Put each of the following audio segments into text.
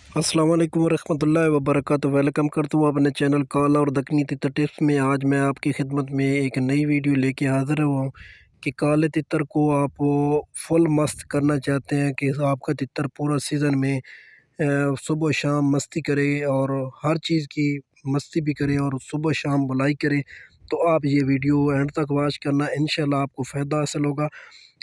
अस्सलाम वालेकुम वरहमतुल्लाहि वबरकातुहू। वेलकम करता हूँ अपने चैनल कॉल और दक्कनी तितर टिप्स में। आज मैं आपकी खिदमत में एक नई वीडियो लेके हाज़िर हुआ हूँ कि काले तितर को आप फुल मस्त करना चाहते हैं कि आपका तितर पूरा सीज़न में सुबह शाम मस्ती करे और हर चीज़ की मस्ती भी करे और सुबह शाम बुलाई करे। तो आप ये वीडियो एंड तक वॉच करना, इंशाल्लाह आपको फ़ायदा हासिल होगा।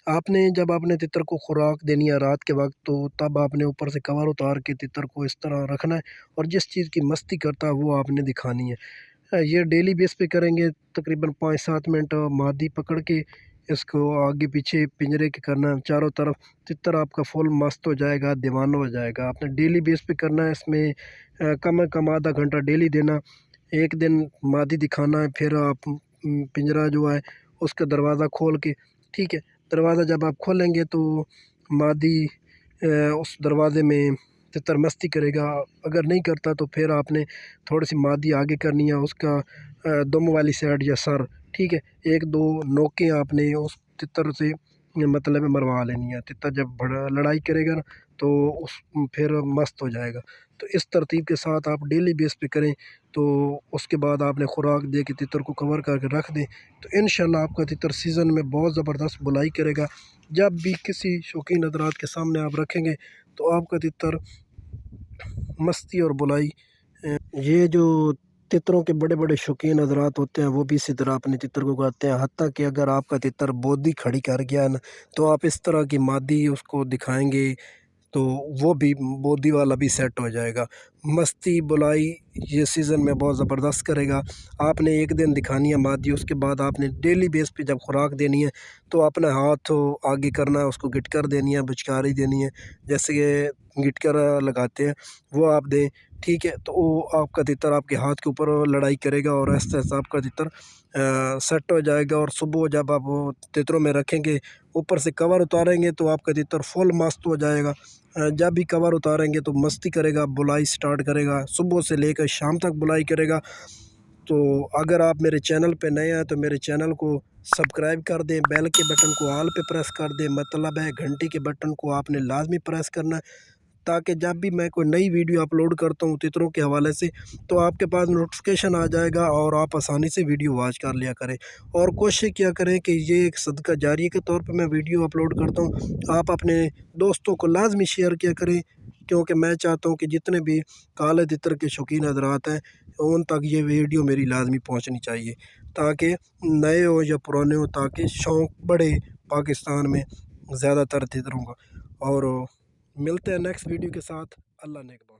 आपने जब अपने तितर को खुराक देनी है रात के वक्त, तो तब आपने ऊपर से कवर उतार के तितर को इस तरह रखना है और जिस चीज़ की मस्ती करता है वो आपने दिखानी है। ये डेली बेस पे करेंगे, तकरीबन 5-7 मिनट मादी पकड़ के इसको आगे पीछे पिंजरे के करना है चारों तरफ। तितर आपका फुल मस्त हो जाएगा, दीवाना हो जाएगा। आपने डेली बेस पे करना है, इसमें कम से कम आधा घंटा डेली देना। एक दिन मादी दिखाना है, फिर आप पिंजरा जो है उसका दरवाज़ा खोल के, ठीक है, दरवाज़ा जब आप खोलेंगे तो मादी उस दरवाज़े में तितर मस्ती करेगा। अगर नहीं करता तो फिर आपने थोड़ी सी मादी आगे करनी है, उसका दुम वाली साइड या सर, ठीक है, एक दो नोकें आपने उस तितर से मतलब मरवा लेनी है। तितर जब बड़ा लड़ाई करेगा ना तो उस फिर मस्त हो जाएगा। तो इस तरतीब के साथ आप डेली बेस पे करें, तो उसके बाद आपने खुराक दे के तितर को कवर करके रख दें, तो इंशाल्लाह आपका तितर सीज़न में बहुत ज़बरदस्त बुलाई करेगा। जब भी किसी शौकीन हज़रात के सामने आप रखेंगे तो आपका तितर मस्ती और बुलाई ये जो तितरों के बड़े बड़े शौकीन हज़रात होते हैं वो भी इसी तरह अपने तितर को करते हैं। हत्ता कि अगर आपका तितर बोदी खड़ी कर गया ना, तो आप इस तरह की मादी उसको दिखाएंगे तो वो भी बोदी वाला भी सेट हो जाएगा। मस्ती बुलाई ये सीज़न में बहुत ज़बरदस्त करेगा। आपने एक दिन दिखानी है मादी, उसके बाद आपने डेली बेस पे जब खुराक देनी है तो अपना हाथ आगे करना है, उसको गिटकर देनी है, बुचकारी देनी है। जैसे कि गिटकर लगाते हैं वो आप दें, ठीक है, तो वो आपका तितर आपके हाथ के ऊपर लड़ाई करेगा और ऐसा ऐसा आपका तितर सेट हो जाएगा। और सुबह जब आप वो तितरों में रखेंगे, ऊपर से कवर उतारेंगे तो आपका तितर फुल मस्त हो जाएगा। जब भी कवर उतारेंगे तो मस्ती करेगा, बुलाई स्टार्ट करेगा, सुबह से लेकर शाम तक बुलाई करेगा। तो अगर आप मेरे चैनल पे नए हैं तो मेरे चैनल को सब्सक्राइब कर दें, बेल के बटन को ऑल पे प्रेस कर दें, मतलब है घंटी के बटन को आपने लाजमी प्रेस करना है, ताकि जब भी मैं कोई नई वीडियो अपलोड करता हूँ तितरों के हवाले से तो आपके पास नोटिफिकेशन आ जाएगा और आप आसानी से वीडियो वॉच कर लिया करें। और कोशिश किया करें कि ये एक सदका जारी के तौर पे मैं वीडियो अपलोड करता हूँ, आप अपने दोस्तों को लाजमी शेयर किया करें, क्योंकि मैं चाहता हूँ कि जितने भी काले तितर के शौकीन हज़रात हैं उन तक ये वीडियो मेरी लाजमी पहुँचनी चाहिए, ताकि नए हो या पुराने हो, ताकि शौक़ बढ़े पाकिस्तान में ज़्यादातर तितरों का। और मिलते हैं नेक्स्ट वीडियो के साथ। अल्लाह नेगबान।